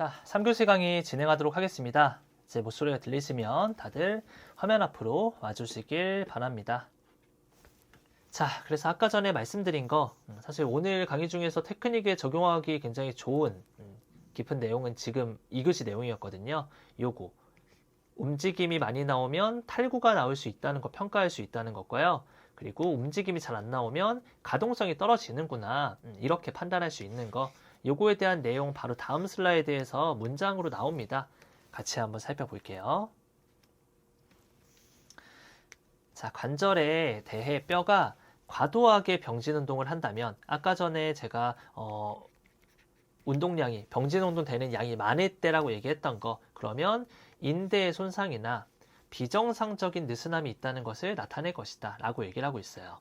자, 3교시 강의 진행하도록 하겠습니다. 제 목소리가 들리시면 다들 화면 앞으로 와주시길 바랍니다. 자, 그래서 아까 전에 말씀드린 거, 사실 오늘 강의 중에서 테크닉에 적용하기 굉장히 좋은 깊은 내용은 지금 2교시 내용이었거든요. 요거. 움직임이 많이 나오면 탈구가 나올 수 있다는 거 평가할 수 있다는 것과요. 그리고 움직임이 잘 안 나오면 가동성이 떨어지는구나. 이렇게 판단할 수 있는 거. 요거에 대한 내용 바로 다음 슬라이드에서 문장으로 나옵니다. 같이 한번 살펴볼게요. 자, 관절에 대해 뼈가 과도하게 병진 운동을 한다면 아까 전에 제가 운동량이 병진 운동 되는 양이 많을 때라고 얘기했던 거, 그러면 인대의 손상이나 비정상적인 느슨함이 있다는 것을 나타낼 것이다 라고 얘기를 하고 있어요.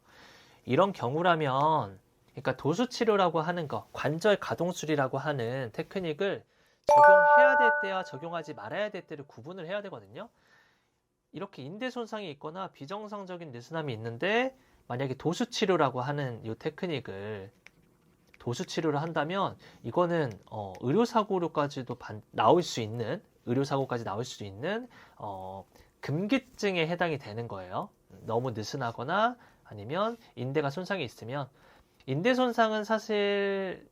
이런 경우라면 그러니까 도수치료라고 하는 거, 관절 가동술이라고 하는 테크닉을 적용해야 될 때와 적용하지 말아야 될 때를 구분을 해야 되거든요. 이렇게 인대 손상이 있거나 비정상적인 느슨함이 있는데 만약에 도수치료라고 하는 이 테크닉을 도수치료를 한다면 이거는 의료사고로까지도 나올 수 있는 의료사고까지 나올 수 있는 금기증에 해당이 되는 거예요. 너무 느슨하거나 아니면 인대가 손상이 있으면 인대 손상은 사실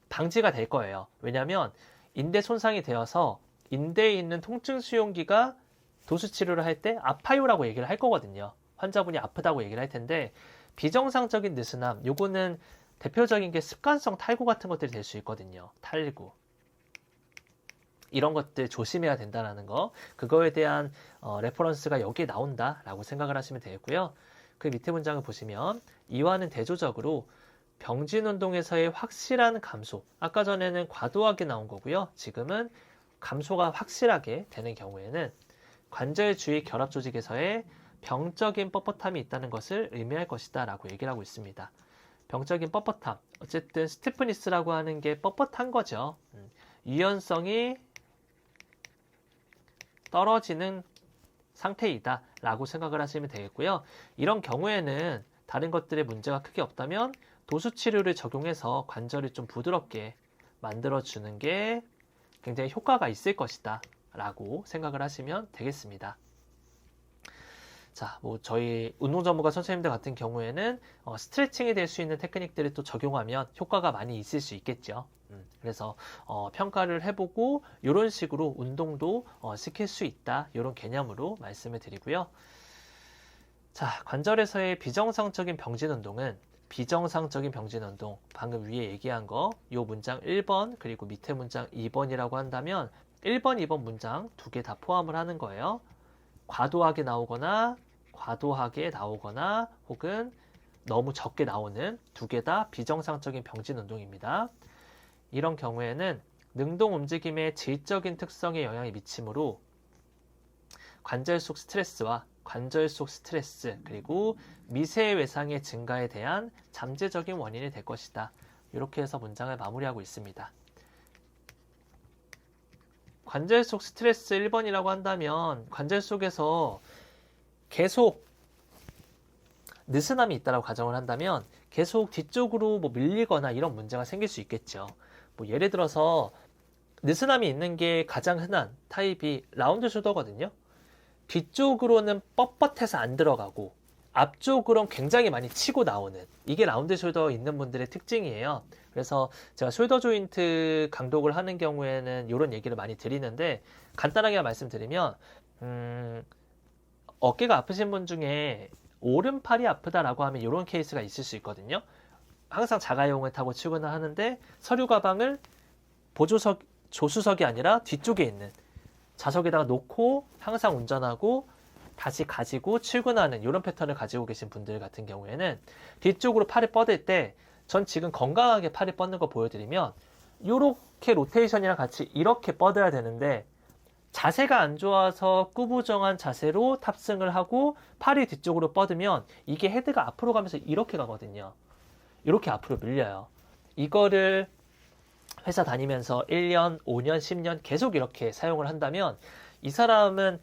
방지가 될 거예요. 왜냐하면 인대 손상이 되어서 인대에 있는 통증 수용기가 도수치료를 할 때 아파요라고 얘기를 할 거거든요. 환자분이 아프다고 얘기를 할 텐데 비정상적인 느슨함, 요거는 대표적인 게 습관성 탈구 같은 것들이 될 수 있거든요. 탈구. 이런 것들 조심해야 된다는 거. 그거에 대한 레퍼런스가 여기에 나온다라고 생각을 하시면 되겠고요. 그 밑에 문장을 보시면 이와는 대조적으로 병진 운동에서의 확실한 감소. 아까 전에는 과도하게 나온 거고요. 지금은 감소가 확실하게 되는 경우에는 관절 주위 결합 조직에서의 병적인 뻣뻣함이 있다는 것을 의미할 것이다 라고 얘기를 하고 있습니다. 병적인 뻣뻣함. 어쨌든 스티프니스라고 하는 게 뻣뻣한 거죠. 유연성이 떨어지는 상태이다 라고 생각을 하시면 되겠고요. 이런 경우에는 다른 것들의 문제가 크게 없다면 도수치료를 적용해서 관절을 좀 부드럽게 만들어주는 게 굉장히 효과가 있을 것이다 라고 생각을 하시면 되겠습니다. 자, 저희 운동 전문가 선생님들 같은 경우에는 스트레칭이 될 수 있는 테크닉들을 또 적용하면 효과가 많이 있을 수 있겠죠. 그래서 평가를 해보고 이런 식으로 운동도 시킬 수 있다. 이런 개념으로 말씀을 드리고요. 자, 관절에서의 비정상적인 병진 운동은 비정상적인 병진 운동, 방금 위에 얘기한 거, 요 문장 1번 그리고 밑에 문장 2번이라고 한다면 1번, 2번 문장 두 개 다 포함을 하는 거예요. 과도하게 나오거나 혹은 너무 적게 나오는 두 개 다 비정상적인 병진 운동입니다. 이런 경우에는 능동 움직임의 질적인 특성에 영향이 미치므로 관절 속 스트레스와 관절 속 스트레스 그리고 미세 외상의 증가에 대한 잠재적인 원인이 될 것이다. 이렇게 해서 문장을 마무리하고 있습니다. 관절 속 스트레스 1번이라고 한다면 관절 속에서 계속 느슨함이 있다고 가정을 한다면 계속 뒤쪽으로 밀리거나 이런 문제가 생길 수 있겠죠. 예를 들어서 느슨함이 있는 게 가장 흔한 타입이 라운드 숄더거든요. 뒤쪽으로는 뻣뻣해서 안 들어가고 앞쪽으로는 굉장히 많이 치고 나오는, 이게 라운드 숄더 있는 분들의 특징이에요. 그래서 제가 숄더 조인트 강독을 하는 경우에는 이런 얘기를 많이 드리는데 간단하게 말씀드리면 어깨가 아프신 분 중에 오른팔이 아프다라고 하면 이런 케이스가 있을 수 있거든요. 항상 자가용을 타고 출근을 하는데 서류 가방을 조수석이 아니라 뒤쪽에 있는 좌석에다가 놓고 항상 운전하고 다시 가지고 출근하는 이런 패턴을 가지고 계신 분들 같은 경우에는 뒤쪽으로 팔을 뻗을 때 전 지금 건강하게 팔을 뻗는 거 보여드리면 이렇게 로테이션이랑 같이 이렇게 뻗어야 되는데 자세가 안 좋아서 꾸부정한 자세로 탑승을 하고 팔이 뒤쪽으로 뻗으면 이게 헤드가 앞으로 가면서 이렇게 가거든요. 이렇게 앞으로 밀려요. 이거를 회사 다니면서 1년, 5년, 10년 계속 이렇게 사용을 한다면 이 사람은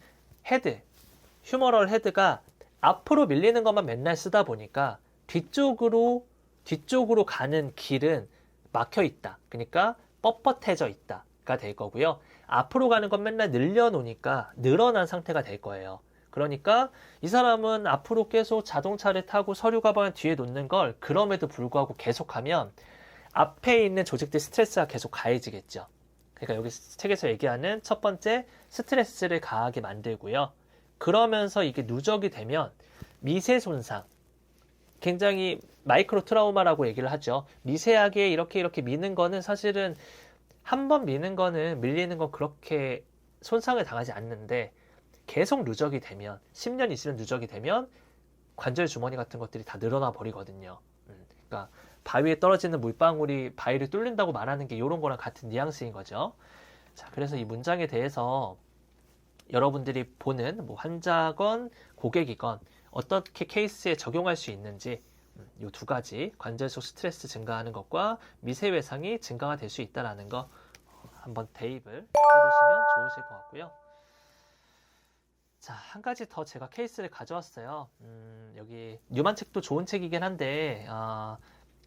휴머럴 헤드가 앞으로 밀리는 것만 맨날 쓰다 보니까 뒤쪽으로 가는 길은 막혀 있다. 그러니까 뻣뻣해져 있다. 상태가 될 거고요. 앞으로 가는 건 맨날 늘려놓으니까 늘어난 상태가 될 거예요. 그러니까 이 사람은 앞으로 계속 자동차를 타고 서류 가방을 뒤에 놓는 걸 그럼에도 불구하고 계속하면 앞에 있는 조직들 스트레스가 계속 가해지겠죠. 그러니까 여기 책에서 얘기하는 첫 번째 스트레스를 가하게 만들고요. 그러면서 이게 누적이 되면 미세 손상, 굉장히 마이크로 트라우마라고 얘기를 하죠. 미세하게 이렇게 미는 거는 사실은 한 번 미는 거는 밀리는 건 그렇게 손상을 당하지 않는데 계속 누적이 되면 10년 있으면 누적이 되면 관절 주머니 같은 것들이 다 늘어나 버리거든요. 그러니까 바위에 떨어지는 물방울이 바위를 뚫는다고 말하는 게 이런 거랑 같은 뉘앙스인 거죠. 자, 그래서 이 문장에 대해서 여러분들이 보는 뭐 환자건 고객이건 어떻게 케이스에 적용할 수 있는지 이 두 가지 관절 속 스트레스 증가하는 것과 미세 외상이 증가가 될 수 있다는 거 한번 대입을 해보시면 좋으실 것 같고요. 자, 한 가지 더 제가 케이스를 가져왔어요. 여기 뉴만 책도 좋은 책이긴 한데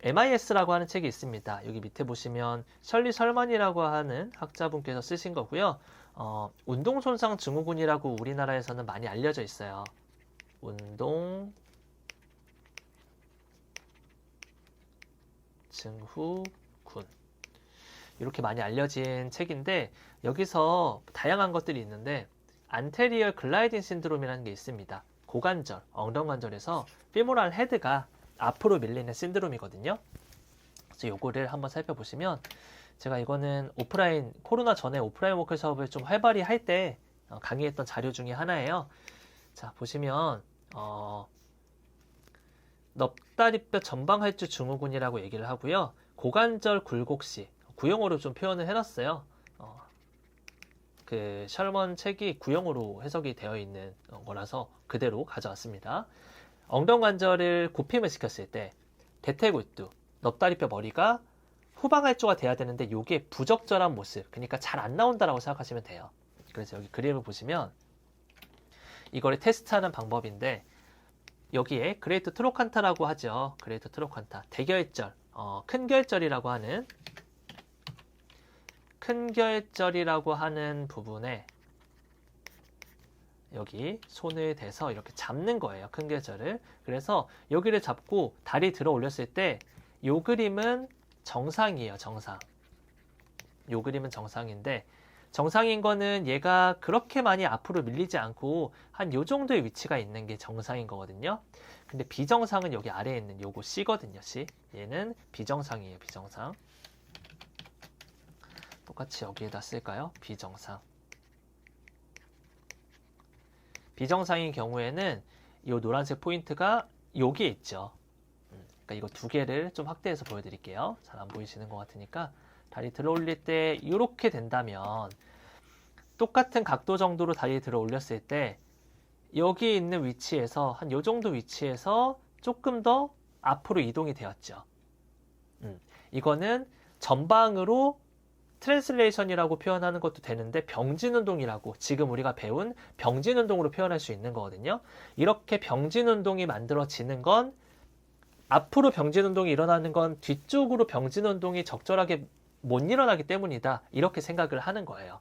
MIS라고 하는 책이 있습니다. 여기 밑에 보시면 셜리 설만이라고 하는 학자분께서 쓰신 거고요. 운동손상 증후군이라고 우리나라에서는 많이 알려져 있어요. 운동 증후군 이렇게 많이 알려진 책인데 여기서 다양한 것들이 있는데 안테리얼 글라이딩 신드롬이라는 게 있습니다. 고관절, 엉덩관절에서 피모랄 헤드가 앞으로 밀리는 신드롬이거든요. 그래서 요거를 한번 살펴보시면 제가 이거는 오프라인 코로나 전에 오프라인 워크숍을 좀 활발히 할 때 강의했던 자료 중에 하나예요. 자, 보시면 넙다리뼈 전방할주 증후군이라고 얘기를 하고요. 고관절 굴곡시 구형으로 좀 표현을 해놨어요. 그 셜먼 책이 구형으로 해석이 되어 있는 거라서 그대로 가져왔습니다. 엉덩관절을 굽힘을 시켰을 때 대퇴골두, 넙다리뼈 머리가 후방할조가 돼야 되는데 이게 부적절한 모습, 그러니까 잘 안 나온다라고 생각하시면 돼요. 그래서 여기 그림을 보시면 이거를 테스트하는 방법인데 여기에 그레이트 트로칸타라고 하죠. 그레이트 트로칸타, 대결절, 큰 결절이라고 하는 부분에 여기 손을 대서 이렇게 잡는 거예요. 큰 결절을. 그래서 여기를 잡고 다리 들어 올렸을 때 이 그림은 정상이에요. 정상. 이 그림은 정상인데 정상인 거는 얘가 그렇게 많이 앞으로 밀리지 않고 한 요 정도의 위치가 있는 게 정상인 거거든요. 근데 비정상은 여기 아래에 있는 요거 C거든요. C. 얘는 비정상이에요. 비정상. 똑같이 여기에다 쓸까요? 비정상. 비정상인 경우에는 이 노란색 포인트가 여기에 있죠. 그러니까 이거 두 개를 좀 확대해서 보여드릴게요. 잘 안 보이시는 것 같으니까 다리 들어 올릴 때 이렇게 된다면 똑같은 각도 정도로 다리 들어 올렸을 때 여기 있는 위치에서 한 요 정도 위치에서 조금 더 앞으로 이동이 되었죠. 이거는 전방으로 트랜슬레이션이라고 표현하는 것도 되는데 병진운동이라고 지금 우리가 배운 병진운동으로 표현할 수 있는 거거든요. 이렇게 병진운동이 만들어지는 건 앞으로 병진운동이 일어나는 건 뒤쪽으로 병진운동이 적절하게 못 일어나기 때문이다. 이렇게 생각을 하는 거예요.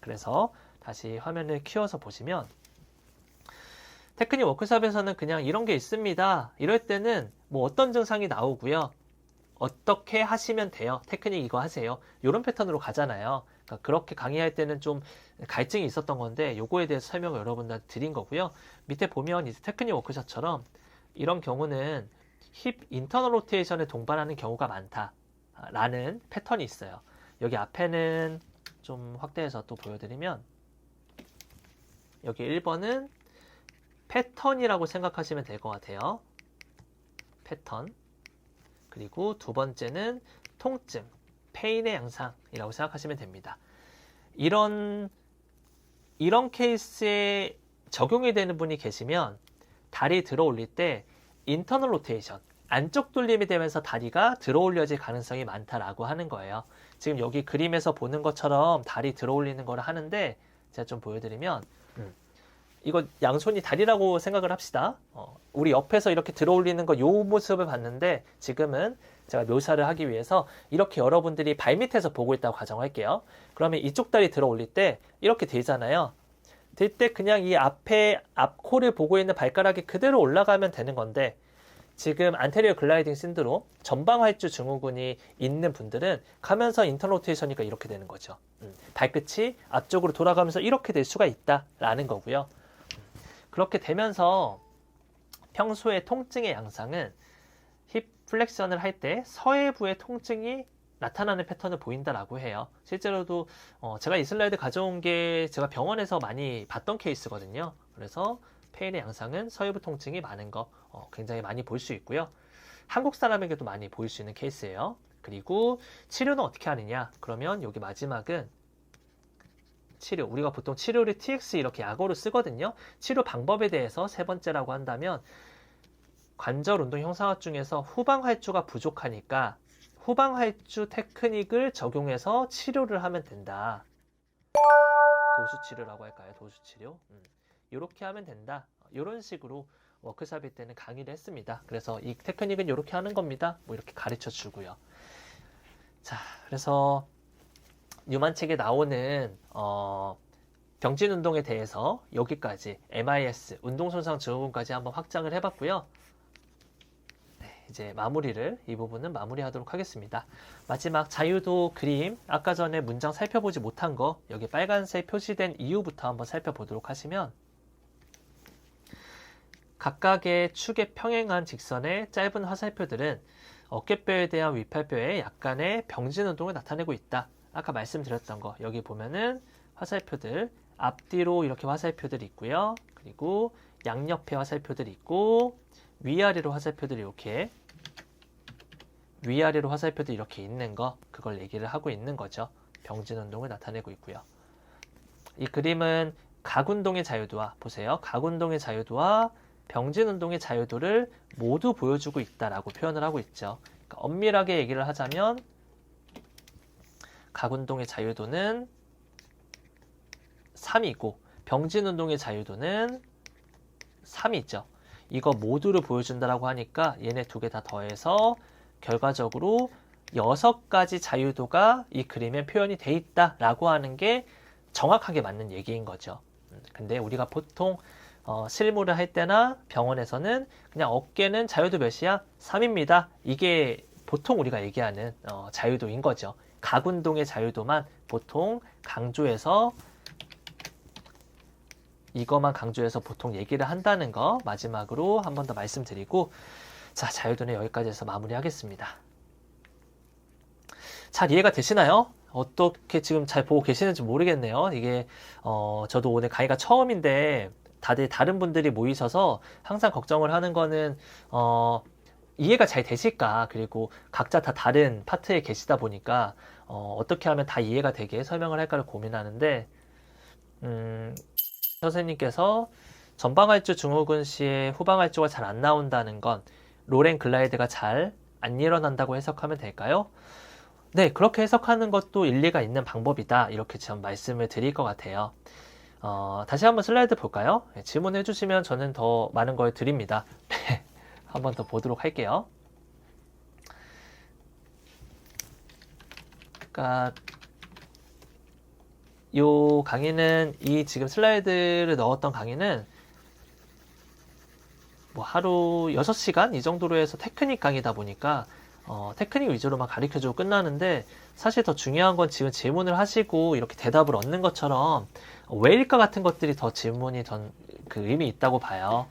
그래서 다시 화면을 키워서 보시면 테크닉 워크숍에서는 그냥 이런 게 있습니다. 이럴 때는 뭐 어떤 증상이 나오고요. 어떻게 하시면 돼요. 테크닉 이거 하세요. 이런 패턴으로 가잖아요. 그러니까 그렇게 강의할 때는 좀 갈증이 있었던 건데 요거에 대해서 설명을 여러분들한테 드린 거고요. 밑에 보면 이제 테크닉 워크숍처럼 이런 경우는 힙 인터널 로테이션을 동반하는 경우가 많다라는 패턴이 있어요. 여기 앞에는 좀 확대해서 또 보여드리면 여기 1번은 패턴이라고 생각하시면 될 것 같아요. 패턴. 그리고 두 번째는 통증, 페인의 양상이라고 생각하시면 됩니다. 이런 케이스에 적용이 되는 분이 계시면 다리 들어 올릴 때 인터널 로테이션, 안쪽 돌림이 되면서 다리가 들어 올려질 가능성이 많다라고 하는 거예요. 지금 여기 그림에서 보는 것처럼 다리 들어 올리는 거를 하는데 제가 좀 보여드리면 이거 양손이 다리라고 생각을 합시다. 우리 옆에서 이렇게 들어 올리는 거 요 모습을 봤는데 지금은 제가 묘사를 하기 위해서 이렇게 여러분들이 발밑에서 보고 있다고 가정할게요. 그러면 이쪽 다리 들어 올릴 때 이렇게 들잖아요. 들 때 그냥 이 앞코를 보고 있는 발가락이 그대로 올라가면 되는 건데 지금 안테리어 글라이딩 신드롬, 전방 활주 증후군이 있는 분들은 가면서 인터로테이션이니까 이렇게 되는 거죠. 발끝이 앞쪽으로 돌아가면서 이렇게 될 수가 있다라는 거고요. 그렇게 되면서 평소에 통증의 양상은 힙 플렉션을 할 때 서해부의 통증이 나타나는 패턴을 보인다라고 해요. 실제로도 제가 이 슬라이드 가져온 게 제가 병원에서 많이 봤던 케이스거든요. 그래서 페인의 양상은 서해부 통증이 많은 거 굉장히 많이 볼 수 있고요. 한국 사람에게도 많이 보일 수 있는 케이스예요. 그리고 치료는 어떻게 하느냐? 그러면 여기 마지막은 치료. 우리가 보통 치료를 TX 이렇게 약어로 쓰거든요. 치료 방법에 대해서 세 번째라고 한다면 관절 운동 형상학 중에서 후방 활주가 부족하니까 후방 활주 테크닉을 적용해서 치료를 하면 된다. 도수 치료라고 할까요? 도수 치료. 이렇게 하면 된다. 이런 식으로 워크숍일 때는 강의를 했습니다. 그래서 이 테크닉은 이렇게 하는 겁니다. 뭐 이렇게 가르쳐 주고요. 자, 그래서 뉴만 책에 나오는 병진 운동에 대해서 여기까지 MIS 운동손상 증후군까지 한번 확장을 해봤고요. 네, 이제 이 부분은 마무리하도록 하겠습니다. 마지막 자유도 그림, 아까 전에 문장 살펴보지 못한 거 여기 빨간색 표시된 이유부터 한번 살펴보도록 하시면 각각의 축에 평행한 직선의 짧은 화살표들은 어깨뼈에 대한 위팔뼈에 약간의 병진 운동을 나타내고 있다. 아까 말씀드렸던 거 여기 보면은 화살표들 앞뒤로 이렇게 화살표들이 있고요. 그리고 양옆에 화살표들이 있고 위아래로 화살표들이 이렇게 있는 거 그걸 얘기를 하고 있는 거죠. 병진 운동을 나타내고 있고요. 이 그림은 각운동의 자유도와 보세요. 각운동의 자유도와 병진 운동의 자유도를 모두 보여주고 있다라고 표현을 하고 있죠. 그러니까 엄밀하게 얘기를 하자면 각운동의 자유도는 3이고 병진 운동의 자유도는 3이죠. 이거 모두를 보여준다라고 하니까 얘네 두 개 다 더해서 결과적으로 6가지 자유도가 이 그림에 표현이 돼 있다라고 하는 게 정확하게 맞는 얘기인 거죠. 근데 우리가 보통 실무를 할 때나 병원에서는 그냥 어깨는 자유도 몇이야? 3입니다. 이게 보통 우리가 얘기하는 자유도인 거죠. 각운동의 자유도만 보통 이거만 강조해서 보통 얘기를 한다는 거 마지막으로 한 번 더 말씀드리고 자, 자유도는 여기까지 해서 마무리하겠습니다. 잘 이해가 되시나요? 어떻게 지금 잘 보고 계시는지 모르겠네요. 이게 저도 오늘 강의가 처음인데 다들 다른 분들이 모이셔서 항상 걱정을 하는 거는 이해가 잘 되실까? 그리고 각자 다 다른 파트에 계시다 보니까 어떻게 하면 다 이해가 되게 설명을 할까를 고민하는데 선생님께서 전방활주 증후군 시에 후방활주가 잘 안 나온다는 건 로렌 글라이드가 잘 안 일어난다고 해석하면 될까요? 네, 그렇게 해석하는 것도 일리가 있는 방법이다. 이렇게 좀 말씀을 드릴 것 같아요. 다시 한번 슬라이드 볼까요? 네, 질문해 주시면 저는 더 많은 걸 드립니다. 한 번 더 보도록 할게요. 그러니까 요 강의는 이 지금 슬라이드를 넣었던 강의는 뭐 하루 6시간 이 정도로 해서 테크닉 강의다 보니까 테크닉 위주로만 가르쳐주고 끝나는데 사실 더 중요한 건 지금 질문을 하시고 이렇게 대답을 얻는 것처럼 왜일까 같은 것들이 더 질문이 그 의미 있다고 봐요.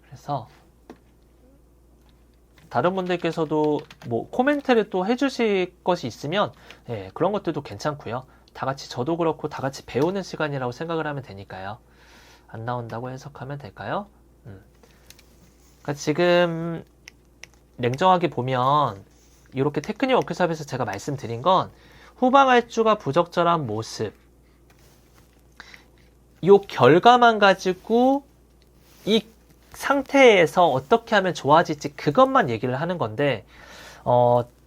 그래서 다른 분들께서도 뭐 코멘트를 또 해주실 것이 있으면 예, 그런 것들도 괜찮고요. 다 같이 저도 그렇고 다 같이 배우는 시간이라고 생각을 하면 되니까요. 안 나온다고 해석하면 될까요? 그러니까 지금 냉정하게 보면 이렇게 테크닉 워크숍에서 제가 말씀드린 건 후방활주가 부적절한 모습 이 결과만 가지고 이 상태에서 어떻게 하면 좋아질지 그것만 얘기를 하는 건데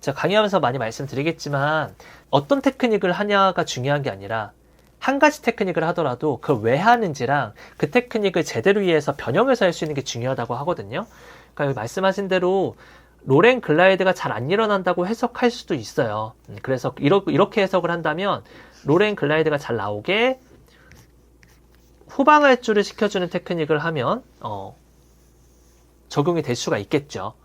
제가 강의하면서 많이 말씀드리겠지만 어떤 테크닉을 하냐가 중요한 게 아니라 한 가지 테크닉을 하더라도 그걸 왜 하는지랑 그 테크닉을 제대로 이해해서 변형해서 할 수 있는 게 중요하다고 하거든요. 그러니까 말씀하신 대로 로렌 글라이드가 잘 안 일어난다고 해석할 수도 있어요. 그래서 이렇게 해석을 한다면 로렌 글라이드가 잘 나오게 후방할주를 시켜주는 테크닉을 하면 적용이 될 수가 있겠죠.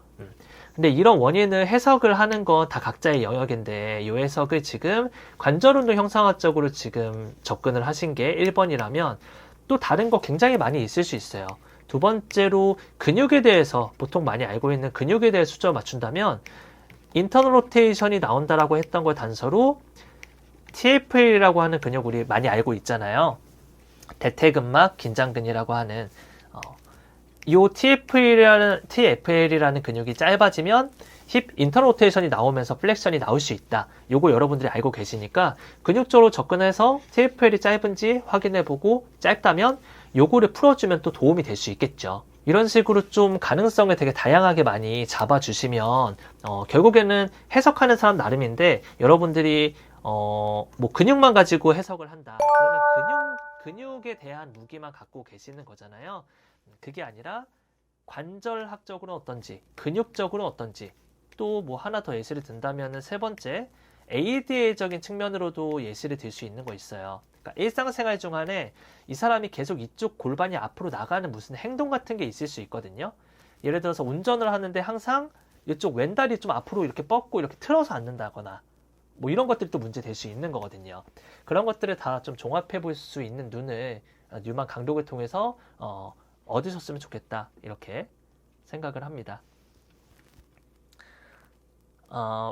근데 이런 원인을 해석을 하는 건 다 각자의 영역인데 이 해석을 지금 관절운동 형상학적으로 지금 접근을 하신 게 1번이라면 또 다른 거 굉장히 많이 있을 수 있어요. 두 번째로 근육에 대해서 보통 많이 알고 있는 근육에 대해 수저 맞춘다면 인터널 로테이션이 나온다라고 했던 걸 단서로 TFL이라고 하는 근육 우리 많이 알고 있잖아요. 대퇴근막 긴장근이라고 하는 이 TFL이라는 근육이 짧아지면 힙 인터널 로테이션이 나오면서 플렉션이 나올 수 있다. 요거 여러분들이 알고 계시니까 근육적으로 접근해서 TFL이 짧은지 확인해보고 짧다면 요거를 풀어주면 또 도움이 될 수 있겠죠. 이런 식으로 좀 가능성을 되게 다양하게 많이 잡아주시면 결국에는 해석하는 사람 나름인데 여러분들이 뭐 근육만 가지고 해석을 한다. 그러면 근육에 대한 무기만 갖고 계시는 거잖아요. 그게 아니라 관절학적으로 어떤지, 근육적으로 어떤지, 또 뭐 하나 더 예시를 든다면 세 번째, ADA적인 측면으로도 예시를 들 수 있는 거 있어요. 그러니까 일상생활 중 안에 이 사람이 계속 이쪽 골반이 앞으로 나가는 무슨 행동 같은 게 있을 수 있거든요. 예를 들어서 운전을 하는데 항상 이쪽 왼다리 좀 앞으로 이렇게 뻗고 이렇게 틀어서 앉는다거나 뭐 이런 것들이 또 문제 될 수 있는 거거든요. 그런 것들을 다 좀 종합해 볼 수 있는 눈을 뉴만 강독을 통해서 얻으셨으면 좋겠다 이렇게 생각을 합니다.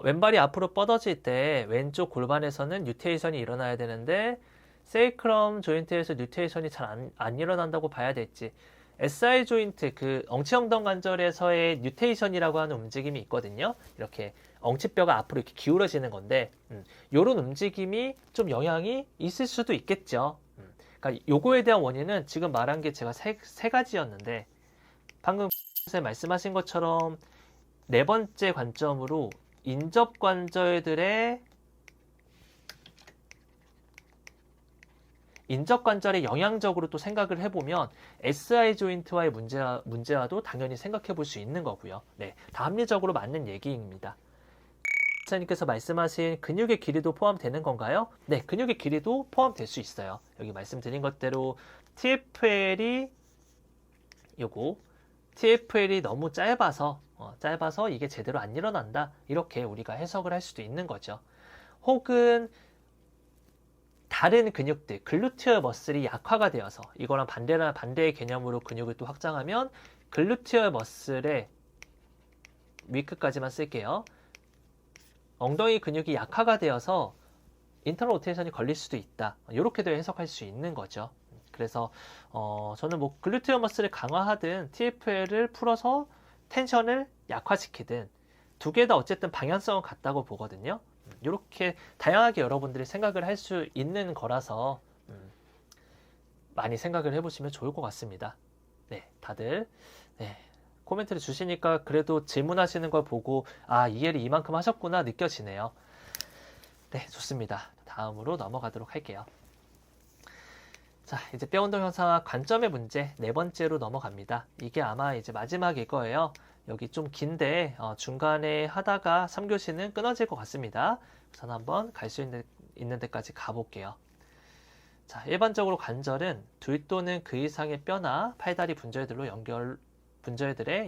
왼발이 앞으로 뻗어질 때 왼쪽 골반에서는 뉴테이션이 일어나야 되는데 세이크럼 조인트에서 뉴테이션이 잘 안 일어난다고 봐야 될지, SI 조인트 그 엉치엉덩 관절에서의 뉴테이션이라고 하는 움직임이 있거든요. 이렇게 엉치뼈가 앞으로 이렇게 기울어지는 건데 이런 움직임이 좀 영향이 있을 수도 있겠죠. 그러니까 요거에 대한 원인은 지금 말한 게 제가 세 가지였는데 방금 말씀하신 것처럼 네 번째 관점으로 인접 관절들의 영향적으로 또 생각을 해보면 SI 조인트와의 문제와도 당연히 생각해 볼 수 있는 거고요. 네, 다 합리적으로 맞는 얘기입니다. 선생님께서 말씀하신 근육의 길이도 포함되는 건가요? 네, 근육의 길이도 포함될 수 있어요. 여기 말씀드린 것대로 TFL이 너무 짧아서 이게 제대로 안 일어난다. 이렇게 우리가 해석을 할 수도 있는 거죠. 혹은 다른 근육들, 글루티얼 머슬이 약화가 되어서 이거랑 반대의 개념으로 근육을 또 확장하면 글루티얼 머슬의 위끝까지만 쓸게요. 엉덩이 근육이 약화가 되어서 인터널 로테이션이 걸릴 수도 있다. 이렇게도 해석할 수 있는 거죠. 그래서 저는 뭐 글루티얼 머슬을 강화하든 TFL을 풀어서 텐션을 약화시키든 두 개 다 어쨌든 방향성은 같다고 보거든요. 이렇게 다양하게 여러분들이 생각을 할 수 있는 거라서 많이 생각을 해보시면 좋을 것 같습니다. 네, 다들 코멘트를 주시니까 그래도 질문하시는 걸 보고 이해를 이만큼 하셨구나 느껴지네요. 네, 좋습니다. 다음으로 넘어가도록 할게요. 자, 이제 뼈운동 형상학 관점의 문제 네 번째로 넘어갑니다. 이게 아마 이제 마지막일 거예요. 여기 좀 긴데 중간에 하다가 3교시는 끊어질 것 같습니다. 우선 한번 갈 수 있는 데까지 가볼게요. 자, 일반적으로 관절은 둘 또는 그 이상의 뼈나 팔다리 분절들의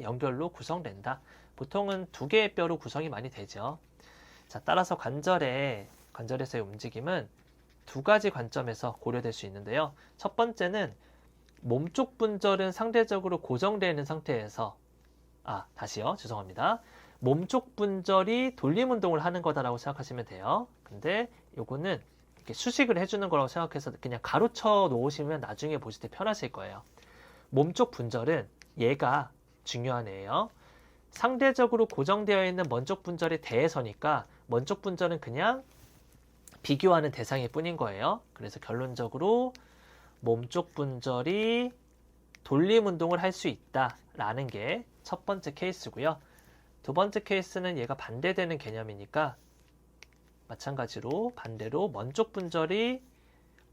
연결로 구성된다. 보통은 두 개의 뼈로 구성이 많이 되죠. 자, 따라서 관절에서의 움직임은 두 가지 관점에서 고려될 수 있는데요. 첫 번째는 몸쪽 분절은 상대적으로 고정되어 있는 상태에서 다시요. 죄송합니다. 몸쪽 분절이 돌림 운동을 하는 거다라고 생각하시면 돼요. 근데 요거는 이렇게 수식을 해주는 거라고 생각해서 그냥 가로쳐 놓으시면 나중에 보실 때 편하실 거예요. 몸쪽 분절은 얘가 중요한 애예요. 상대적으로 고정되어 있는 먼쪽 분절에 대해서니까 먼쪽 분절은 그냥 비교하는 대상일 뿐인 거예요. 그래서 결론적으로 몸쪽 분절이 돌림 운동을 할 수 있다라는 게 첫 번째 케이스고요. 두 번째 케이스는 얘가 반대되는 개념이니까 마찬가지로 반대로 먼쪽 분절이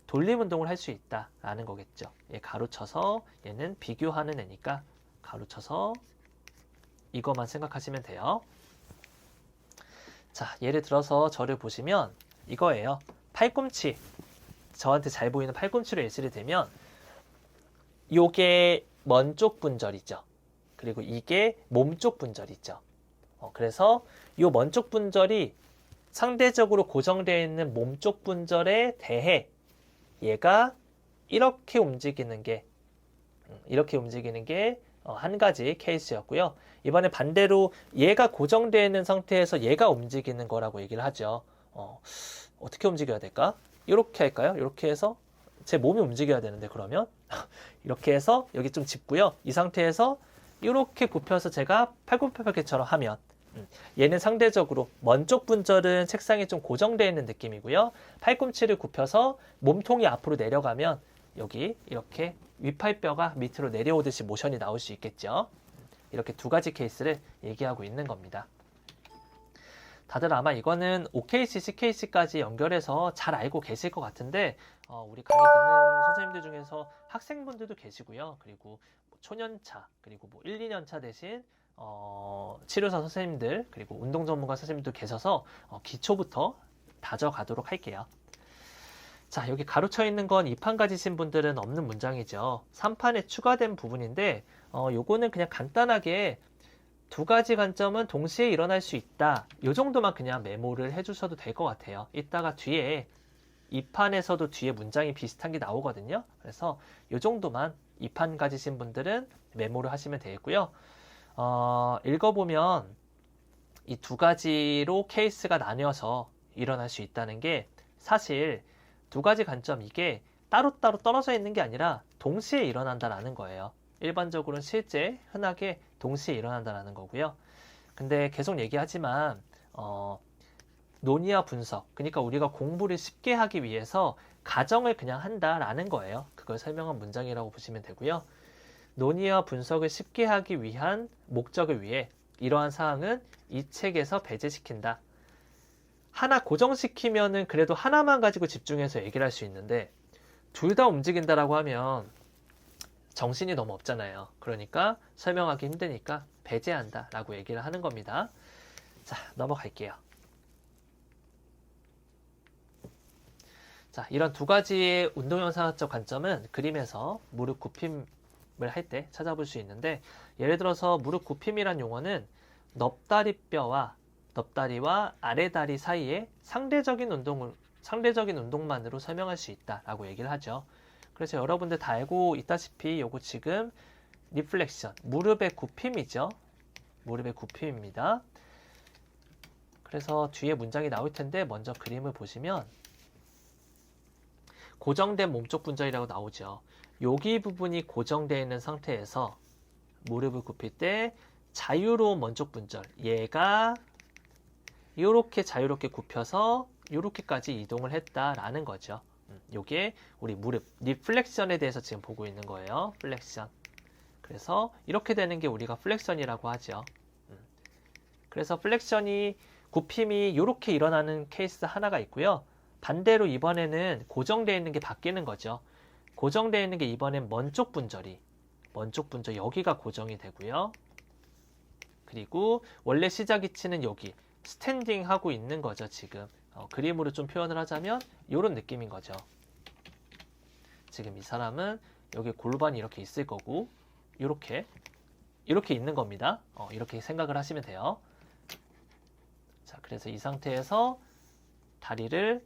돌림운동을 할 수 있다라는 거겠죠. 얘 가로쳐서 얘는 비교하는 애니까 가로쳐서 이것만 생각하시면 돼요. 자, 예를 들어서 저를 보시면 이거예요. 팔꿈치, 저한테 잘 보이는 팔꿈치로 예시를 들면 요게 먼 쪽 분절이죠. 그리고 이게 몸 쪽 분절이죠. 그래서 요 먼 쪽 분절이 상대적으로 고정되어 있는 몸 쪽 분절에 대해 얘가 이렇게 움직이는 게 한 가지 케이스였고요. 이번에 반대로 얘가 고정되어 있는 상태에서 얘가 움직이는 거라고 얘기를 하죠. 어떻게 움직여야 될까? 이렇게 할까요? 이렇게 해서 제 몸이 움직여야 되는데 그러면 이렇게 해서 여기 좀 짚고요. 이 상태에서 이렇게 굽혀서 제가 팔굽혀펴기처럼 하면 얘는 상대적으로 먼 쪽 분절은 책상에 좀 고정되어 있는 느낌이고요. 팔꿈치를 굽혀서 몸통이 앞으로 내려가면 여기 이렇게 윗팔뼈가 밑으로 내려오듯이 모션이 나올 수 있겠죠. 이렇게 두 가지 케이스를 얘기하고 있는 겁니다. 다들 아마 이거는 OKC, CKC까지 연결해서 잘 알고 계실 것 같은데 우리 강의 듣는 선생님들 중에서 학생분들도 계시고요. 그리고 초년차, 그리고 1, 2년차 대신 치료사 선생님들, 그리고 운동 전문가 선생님도 계셔서 기초부터 다져가도록 할게요. 자, 여기 가로쳐 있는 건 2판 가지신 분들은 없는 문장이죠. 3판에 추가된 부분인데 요거는 그냥 간단하게 두 가지 관점은 동시에 일어날 수 있다. 요 정도만 그냥 메모를 해주셔도 될 것 같아요. 이따가 뒤에 2판에서도 뒤에 문장이 비슷한 게 나오거든요. 그래서 요 정도만 2판 가지신 분들은 메모를 하시면 되겠고요. 읽어보면 이 두 가지로 케이스가 나뉘어서 일어날 수 있다는 게 사실 두 가지 관점 이게 따로따로 떨어져 있는 게 아니라 동시에 일어난다라는 거예요. 일반적으로는 실제 흔하게 동시에 일어난다라는 거고요. 근데 계속 얘기하지만 논의와 분석, 그러니까 우리가 공부를 쉽게 하기 위해서 가정을 그냥 한다라는 거예요. 그걸 설명한 문장이라고 보시면 되고요. 논의와 분석을 쉽게 하기 위한 목적을 위해 이러한 사항은 이 책에서 배제시킨다. 하나 고정시키면은 그래도 하나만 가지고 집중해서 얘기를 할 수 있는데 둘 다 움직인다라고 하면 정신이 너무 없잖아요. 그러니까 설명하기 힘드니까 배제한다 라고 얘기를 하는 겁니다. 자, 넘어갈게요. 자, 이런 두 가지의 운동영상학적 관점은 그림에서 무릎 굽힘을 할 때 찾아볼 수 있는데 예를 들어서 무릎 굽힘이란 용어는 넙다리뼈와 넙다리와 아래다리 사이에 상대적인 운동만으로 설명할 수 있다라고 얘기를 하죠. 그래서 여러분들 다 알고 있다시피 요거 지금 리플렉션, 무릎의 굽힘이죠. 무릎의 굽힘입니다. 그래서 뒤에 문장이 나올 텐데 먼저 그림을 보시면 고정된 몸쪽 분절이라고 나오죠. 여기 부분이 고정되어 있는 상태에서 무릎을 굽힐 때 자유로운 먼쪽 분절, 얘가 이렇게 자유롭게 굽혀서 이렇게까지 이동을 했다라는 거죠. 요게 우리 무릎 리플렉션에 대해서 지금 보고 있는 거예요. 플렉션. 그래서 이렇게 되는 게 우리가 플렉션이라고 하죠. 그래서 플렉션이 굽힘이 이렇게 일어나는 케이스 하나가 있고요. 반대로 이번에는 고정되어 있는 게 바뀌는 거죠. 고정되어 있는 게 이번엔 먼쪽 분절 여기가 고정이 되고요. 그리고 원래 시작 위치는 여기 스탠딩 하고 있는 거죠. 지금 그림으로 좀 표현을 하자면 이런 느낌인 거죠. 지금 이 사람은 여기 골반이 이렇게 있을 거고 이렇게 있는 겁니다. 이렇게 생각을 하시면 돼요. 자, 그래서 이 상태에서 다리를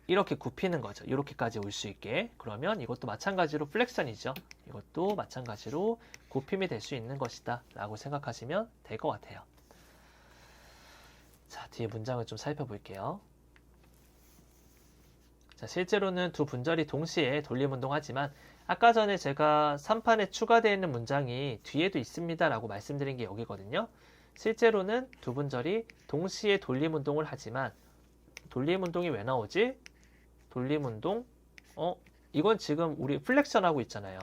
이렇게 굽히는 거죠. 이렇게까지 올 수 있게. 그러면 이것도 마찬가지로 플렉션이죠. 이것도 마찬가지로 굽힘이 될 수 있는 것이다 라고 생각하시면 될 것 같아요. 자, 뒤에 문장을 좀 살펴볼게요. 자, 실제로는 두 분절이 동시에 돌림운동하지만 아까 전에 제가 3판에 추가되어 있는 문장이 뒤에도 있습니다 라고 말씀드린 게 여기거든요. 실제로는 두 분절이 동시에 돌림운동을 하지만 돌림운동이 왜 나오지? 돌림운동? 이건 지금 우리 플렉션 하고 있잖아요.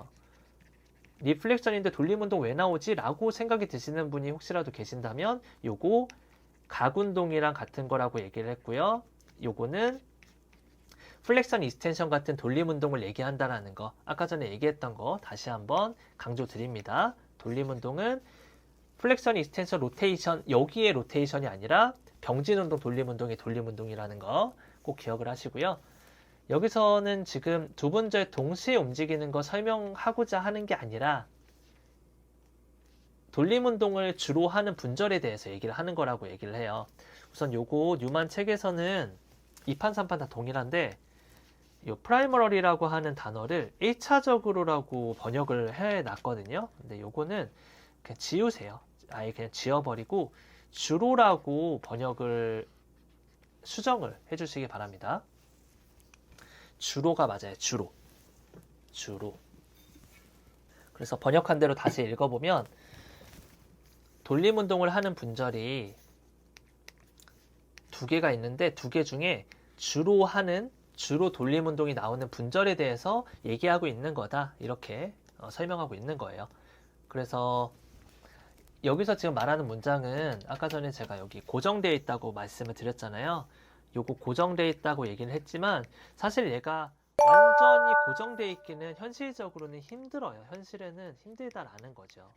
리플렉션인데 돌림운동 왜 나오지? 라고 생각이 드시는 분이 혹시라도 계신다면 요거 각운동이랑 같은 거라고 얘기를 했고요. 요거는 플렉션 익스텐션 같은 돌림 운동을 얘기한다라는 거, 아까 전에 얘기했던 거 다시 한번 강조 드립니다. 돌림 운동은 플렉션 익스텐션 로테이션, 여기에 로테이션이 아니라 병진 운동 돌림 운동의 돌림 운동이라는 거 꼭 기억을 하시고요. 여기서는 지금 두 분절 동시에 움직이는 거 설명하고자 하는 게 아니라 돌림 운동을 주로 하는 분절에 대해서 얘기를 하는 거라고 얘기를 해요. 우선 요거 뉴만 책에서는 2판, 3판 다 동일한데 요 프라이머럴이라고 하는 단어를 1차적으로라고 번역을 해놨거든요. 근데 요거는 그냥 지우세요. 아예 그냥 지워버리고 주로라고 번역을 수정을 해주시기 바랍니다. 주로가 맞아요. 주로. 그래서 번역한 대로 다시 읽어보면 돌림 운동을 하는 분절이 두 개가 있는데 두 개 중에 주로 돌림 운동이 나오는 분절에 대해서 얘기하고 있는 거다. 이렇게 설명하고 있는 거예요. 그래서 여기서 지금 말하는 문장은 아까 전에 제가 여기 고정되어 있다고 말씀을 드렸잖아요. 요거 고정되어 있다고 얘기를 했지만 사실 얘가 완전히 고정되어 있기는 현실적으로는 힘들어요. 현실에는 힘들다라는 거죠.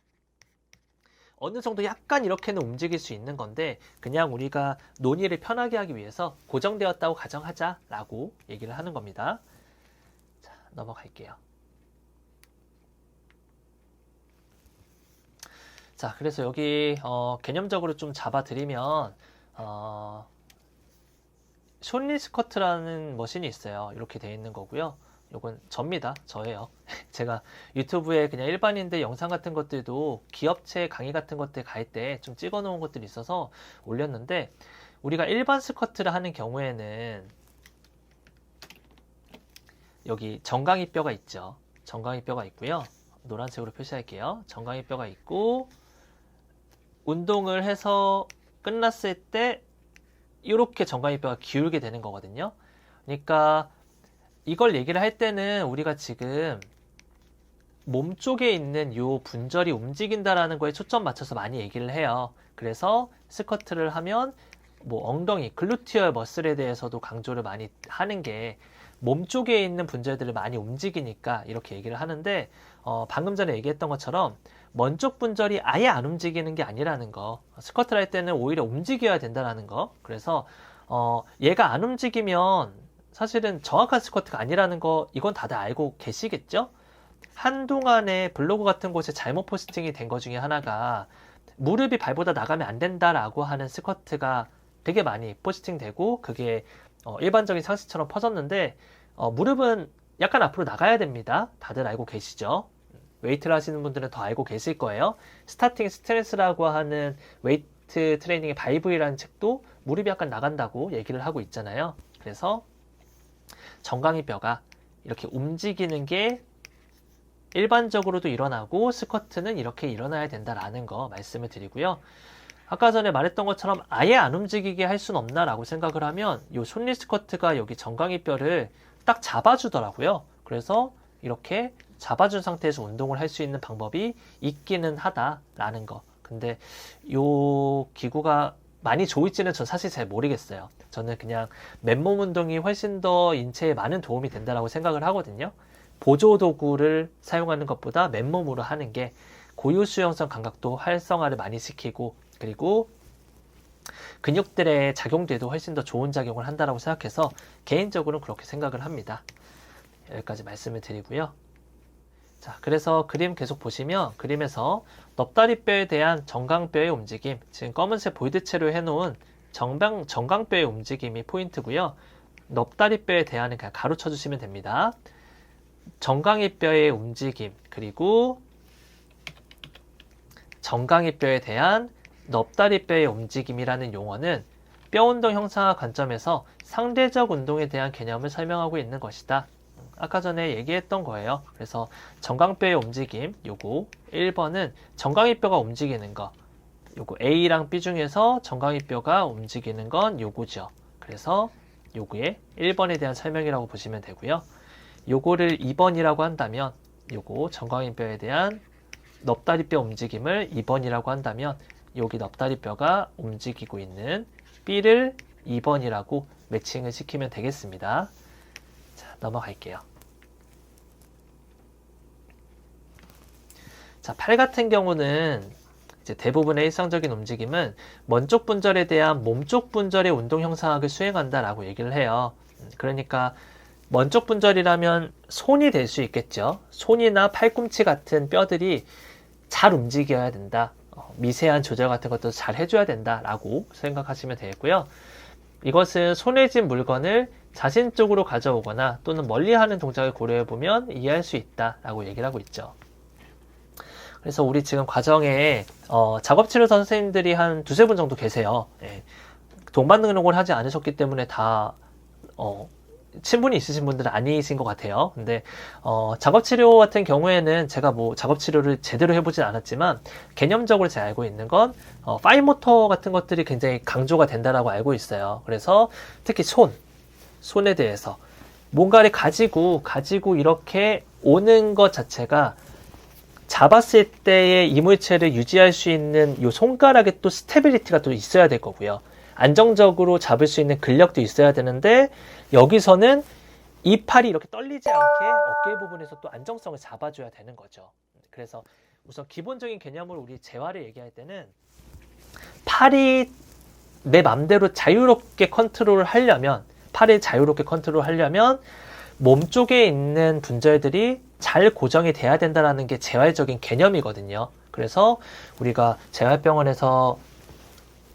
어느 정도 약간 이렇게는 움직일 수 있는 건데 그냥 우리가 논의를 편하게 하기 위해서 고정되었다고 가정하자라고 얘기를 하는 겁니다. 자, 넘어갈게요. 자, 그래서 여기 개념적으로 좀 잡아드리면 숏리 스쿼트라는 머신이 있어요. 이렇게 되어 있는 거고요. 요건 접니다. 저예요. 제가 유튜브에 그냥 일반인들 영상 같은 것들도 기업체 강의 같은 것들 갈 때 좀 찍어 놓은 것들이 있어서 올렸는데 우리가 일반 스쿼트를 하는 경우에는 여기 정강이뼈가 있죠. 정강이뼈가 있고요. 노란색으로 표시할게요. 정강이뼈가 있고 운동을 해서 끝났을 때 이렇게 정강이뼈가 기울게 되는 거거든요. 그러니까 이걸 얘기를 할 때는 우리가 지금 몸 쪽에 있는 요 분절이 움직인다라는 거에 초점 맞춰서 많이 얘기를 해요. 그래서 스쿼트를 하면 뭐 엉덩이, 글루티얼 머슬에 대해서도 강조를 많이 하는 게 몸 쪽에 있는 분절들을 많이 움직이니까 이렇게 얘기를 하는데 방금 전에 얘기했던 것처럼 먼 쪽 분절이 아예 안 움직이는 게 아니라는 거. 스쿼트를 할 때는 오히려 움직여야 된다는 거. 그래서 얘가 안 움직이면 사실은 정확한 스쿼트가 아니라는 거 이건 다들 알고 계시겠죠? 한동안에 블로그 같은 곳에 잘못 포스팅이 된 것 중에 하나가 무릎이 발보다 나가면 안 된다라고 하는 스쿼트가 되게 많이 포스팅되고 그게 일반적인 상식처럼 퍼졌는데 무릎은 약간 앞으로 나가야 됩니다. 다들 알고 계시죠? 웨이트를 하시는 분들은 더 알고 계실 거예요. 스타팅 스트레스라고 하는 웨이트 트레이닝의 바이브이라는 책도 무릎이 약간 나간다고 얘기를 하고 있잖아요. 그래서 정강이뼈가 이렇게 움직이는 게 일반적으로도 일어나고 스쿼트는 이렇게 일어나야 된다라는 거 말씀을 드리고요. 아까 전에 말했던 것처럼 아예 안 움직이게 할 수는 없나라고 생각을 하면 이 숏리 스쿼트가 여기 정강이뼈를 딱 잡아주더라고요. 그래서 이렇게 잡아준 상태에서 운동을 할 수 있는 방법이 있기는 하다라는 거. 근데 이 기구가 많이 좋을지는 전 사실 잘 모르겠어요. 저는 그냥 맨몸 운동이 훨씬 더 인체에 많은 도움이 된다고 생각을 하거든요. 보조 도구를 사용하는 것보다 맨몸으로 하는 게 고유 수용성 감각도 활성화를 많이 시키고 그리고 근육들의 작용들도 훨씬 더 좋은 작용을 한다고 생각해서 개인적으로는 그렇게 생각을 합니다. 여기까지 말씀을 드리고요. 자, 그래서 그림 계속 보시면 그림에서 넙다리뼈에 대한 정강뼈의 움직임, 지금 검은색 볼드체로 해놓은 정강뼈의 움직임이 포인트고요. 넙다리뼈에 대한은 그냥 가로쳐 주시면 됩니다. 정강이뼈의 움직임, 그리고 정강이뼈에 대한 넙다리뼈의 움직임이라는 용어는 뼈운동 형상화 관점에서 상대적 운동에 대한 개념을 설명하고 있는 것이다. 아까 전에 얘기했던 거예요. 그래서 정강뼈의 움직임, 요거 1번은 정강이뼈가 움직이는 거, 요거 A랑 B 중에서 정강이뼈가 움직이는 건 요거죠. 그래서 요거의 1번에 대한 설명이라고 보시면 되고요. 요거를 2번이라고 한다면 요거 정강이뼈에 대한 넙다리뼈 움직임을 2번이라고 한다면 여기 넙다리뼈가 움직이고 있는 B를 2번이라고 매칭을 시키면 되겠습니다. 넘어갈게요. 자, 팔 같은 경우는 이제 대부분의 일상적인 움직임은 먼쪽 분절에 대한 몸쪽 분절의 운동 형상학을 수행한다라고 얘기를 해요. 그러니까 먼쪽 분절이라면 손이 될 수 있겠죠. 손이나 팔꿈치 같은 뼈들이 잘 움직여야 된다. 미세한 조절 같은 것도 잘 해줘야 된다라고 생각하시면 되겠고요. 이것은 손에 쥔 물건을 자신 쪽으로 가져오거나 또는 멀리하는 동작을 고려해보면 이해할 수 있다라고 얘기를 하고 있죠. 그래서 우리 지금 과정에 작업치료사 선생님들이 한 두세 분 정도 계세요. 예. 동반 등록을 하지 않으셨기 때문에 다 친분이 있으신 분들은 아니신 것 같아요. 근데 작업치료 같은 경우에는 제가 뭐 작업치료를 제대로 해보진 않았지만 개념적으로 제가 알고 있는 건 파인모터 같은 것들이 굉장히 강조가 된다라고 알고 있어요. 그래서 특히 손에 대해서 뭔가를 가지고 이렇게 오는 것 자체가 잡았을 때의 이물체를 유지할 수 있는 이 손가락에 또 스테빌리티가 또 있어야 될 거고요. 안정적으로 잡을 수 있는 근력도 있어야 되는데 여기서는 이 팔이 이렇게 떨리지 않게 어깨 부분에서 또 안정성을 잡아줘야 되는 거죠. 그래서 우선 기본적인 개념으로 우리 재활을 얘기할 때는 팔이 내 맘대로 자유롭게 컨트롤을 하려면 팔을 자유롭게 컨트롤하려면 몸쪽에 있는 분절들이 잘 고정이 돼야 된다는 게 재활적인 개념이거든요. 그래서 우리가 재활병원에서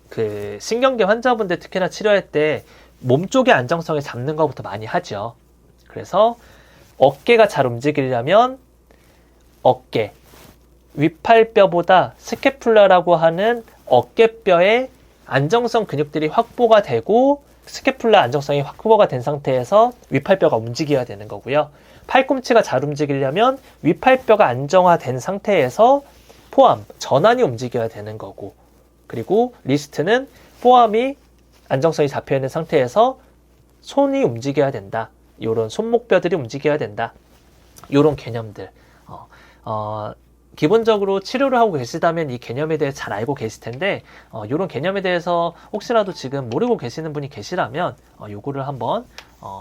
그 신경계 환자분들 특히나 치료할 때 몸쪽의 안정성을 잡는 것부터 많이 하죠. 그래서 어깨가 잘 움직이려면 어깨, 윗팔뼈보다 스캐플라라고 하는 어깨뼈의 안정성 근육들이 확보가 되고 스캐플라 안정성이 확보가 된 상태에서 윗팔뼈가 움직여야 되는 거고요. 팔꿈치가 잘 움직이려면 윗팔뼈가 안정화된 상태에서 포암, 전환이 움직여야 되는 거고, 그리고 리스트는 포암이 안정성이 잡혀있는 상태에서 손이 움직여야 된다. 요런 손목뼈들이 움직여야 된다. 요런 개념들. 기본적으로 치료를 하고 계시다면 이 개념에 대해 잘 알고 계실 텐데 이런 개념에 대해서 혹시라도 지금 모르고 계시는 분이 계시라면 요거를 한번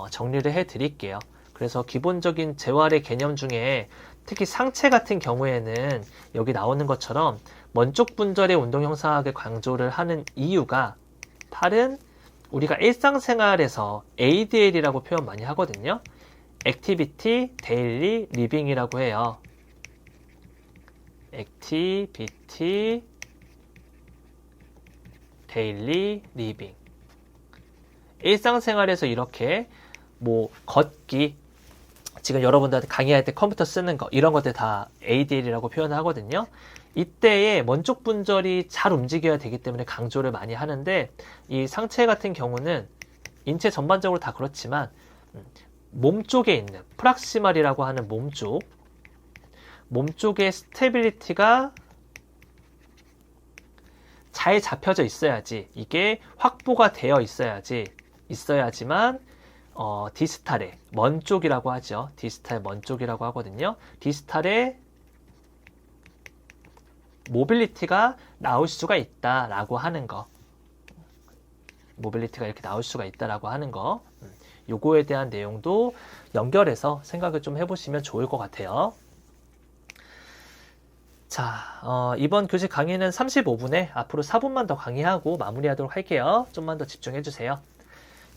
정리를 해 드릴게요. 그래서 기본적인 재활의 개념 중에 특히 상체 같은 경우에는 여기 나오는 것처럼 먼쪽 분절의 운동 형상학을 강조를 하는 이유가 팔은 우리가 일상생활에서 ADL이라고 표현 많이 하거든요. 액티비티 데일리 리빙이라고 해요. 액티비티 데일리 리빙. 일상생활에서 이렇게 뭐 걷기, 지금 여러분들한테 강의할 때 컴퓨터 쓰는 거 이런 것들 다 ADL이라고 표현하거든요. 이때에 먼쪽 분절이 잘 움직여야 되기 때문에 강조를 많이 하는데 이 상체 같은 경우는 인체 전반적으로 다 그렇지만 몸 쪽에 있는 프락시말이라고 하는 몸쪽의 스테빌리티가 잘 잡혀져 있어야지, 이게 확보가 되어 있어야지만 디스탈의 먼 쪽이라고 하죠. 디스탈 먼 쪽이라고 하거든요. 디스탈의 모빌리티가 나올 수가 있다라고 하는 거. 모빌리티가 이렇게 나올 수가 있다라고 하는 거. 요거에 대한 내용도 연결해서 생각을 좀 해보시면 좋을 것 같아요. 자, 이번 교실 강의는 35분에 앞으로 4분만 더 강의하고 마무리하도록 할게요. 좀만 더 집중해주세요.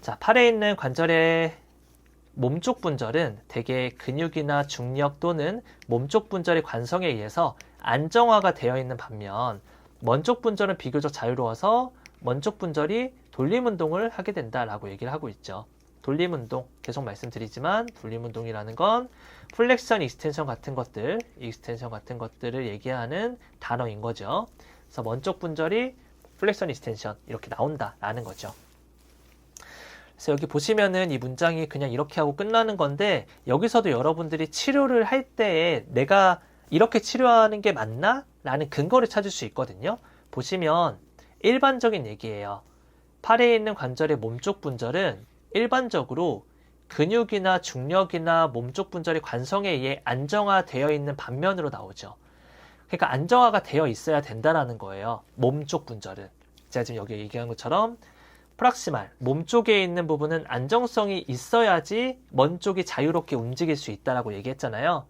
자, 팔에 있는 관절의 몸쪽 분절은 대개 근육이나 중력 또는 몸쪽 분절의 관성에 의해서 안정화가 되어 있는 반면 먼쪽 분절은 비교적 자유로워서 먼쪽 분절이 돌림운동을 하게 된다라고 얘기를 하고 있죠. 돌림운동, 계속 말씀드리지만 돌림운동이라는 건 플렉션, 익스텐션 같은 것들을 얘기하는 단어인 거죠. 그래서 먼쪽 분절이 플렉션, 익스텐션 이렇게 나온다라는 거죠. 그래서 여기 보시면은 이 문장이 그냥 이렇게 하고 끝나는 건데 여기서도 여러분들이 치료를 할 때에 내가 이렇게 치료하는 게 맞나? 라는 근거를 찾을 수 있거든요. 보시면 일반적인 얘기예요. 팔에 있는 관절의 몸쪽 분절은 일반적으로 근육이나 중력이나 몸쪽 분절의 관성에 의해 안정화되어 있는 반면으로 나오죠. 그러니까 안정화가 되어 있어야 된다는 거예요. 몸쪽 분절은. 제가 지금 여기 얘기한 것처럼 프락시말, 몸 쪽에 있는 부분은 안정성이 있어야지 먼 쪽이 자유롭게 움직일 수 있다라고 얘기했잖아요.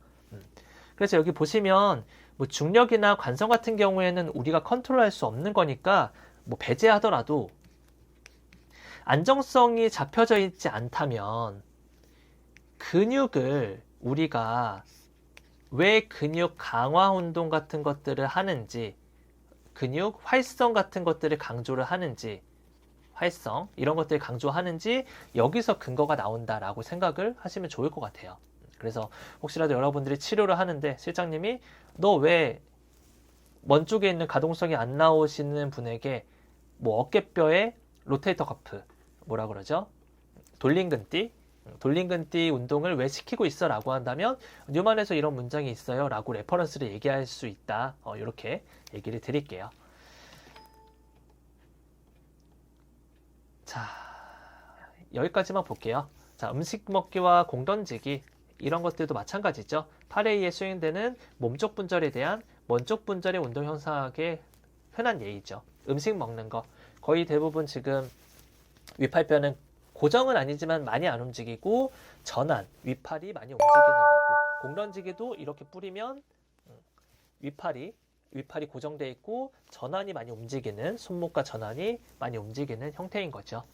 그래서 여기 보시면 뭐 중력이나 관성 같은 경우에는 우리가 컨트롤할 수 없는 거니까 뭐 배제하더라도 안정성이 잡혀져 있지 않다면 근육을 우리가 왜 근육 강화 운동 같은 것들을 하는지, 근육 활성 같은 것들을 강조를 하는지, 활성 이런 것들을 강조하는지 여기서 근거가 나온다라고 생각을 하시면 좋을 것 같아요. 그래서 혹시라도 여러분들이 치료를 하는데 실장님이 너 왜 먼 쪽에 있는 가동성이 안 나오시는 분에게 뭐 어깨뼈에 로테이터 커프, 뭐라 그러죠? 돌림근띠 운동을 왜 시키고 있어? 라고 한다면 뉴만에서 이런 문장이 있어요 라고 레퍼런스를 얘기할 수 있다. 이렇게 얘기를 드릴게요. 자, 여기까지만 볼게요. 자, 음식 먹기와 공 던지기 이런 것들도 마찬가지죠. 8A에 수행되는 몸쪽 분절에 대한 먼쪽 분절의 운동 형성학의 흔한 예이죠. 음식 먹는 거 거의 대부분 지금 위팔뼈는 고정은 아니지만 많이 안 움직이고 전환, 위팔이 많이 움직이는 거고 공 던지기도 이렇게 뿌리면 위팔이 고정되어 있고 전환이 많이 움직이는, 손목과 전환이 많이 움직이는 형태인 거죠.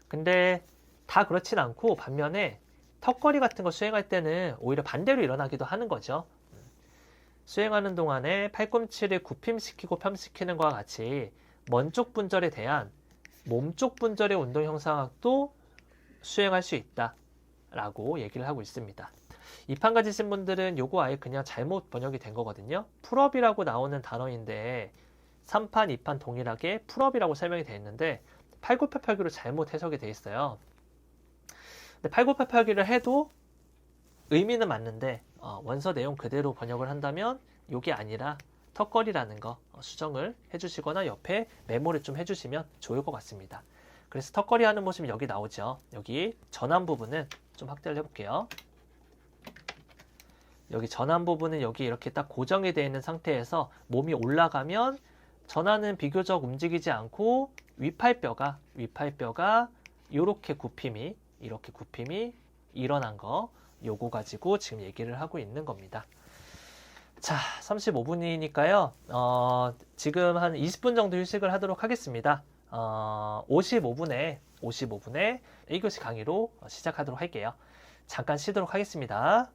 근데 다 그렇진 않고 반면에 턱걸이 같은 거 수행할 때는 오히려 반대로 일어나기도 하는 거죠. 수행하는 동안에 팔꿈치를 굽힘시키고 펴시키는 것과 같이 먼쪽 분절에 대한 몸쪽 분절의 운동 형성학도 수행할 수 있다 라고 얘기를 하고 있습니다. 2판 가지신 분들은 요거 아예 그냥 잘못 번역이 된 거거든요. 풀업이라고 나오는 단어인데 3판, 2판 동일하게 풀업이라고 설명이 되어 있는데 팔굽혀펴기로 잘못 해석이 되어 있어요. 근데 팔굽혀펴기를 해도 의미는 맞는데 원서 내용 그대로 번역을 한다면 요게 아니라 턱걸이라는 거 수정을 해주시거나 옆에 메모를 좀 해주시면 좋을 것 같습니다. 그래서 턱걸이 하는 모습이 여기 나오죠. 여기 전환 부분은 좀 확대를 해볼게요. 여기 전환 부분은 여기 이렇게 딱 고정이 되어 있는 상태에서 몸이 올라가면 전환은 비교적 움직이지 않고 위팔뼈가 이렇게 굽힘이 일어난 거 요거 가지고 지금 얘기를 하고 있는 겁니다. 자, 35분이니까요. 지금 한 20분 정도 휴식을 하도록 하겠습니다. 55분에 1교시 강의로 시작하도록 할게요. 잠깐 쉬도록 하겠습니다.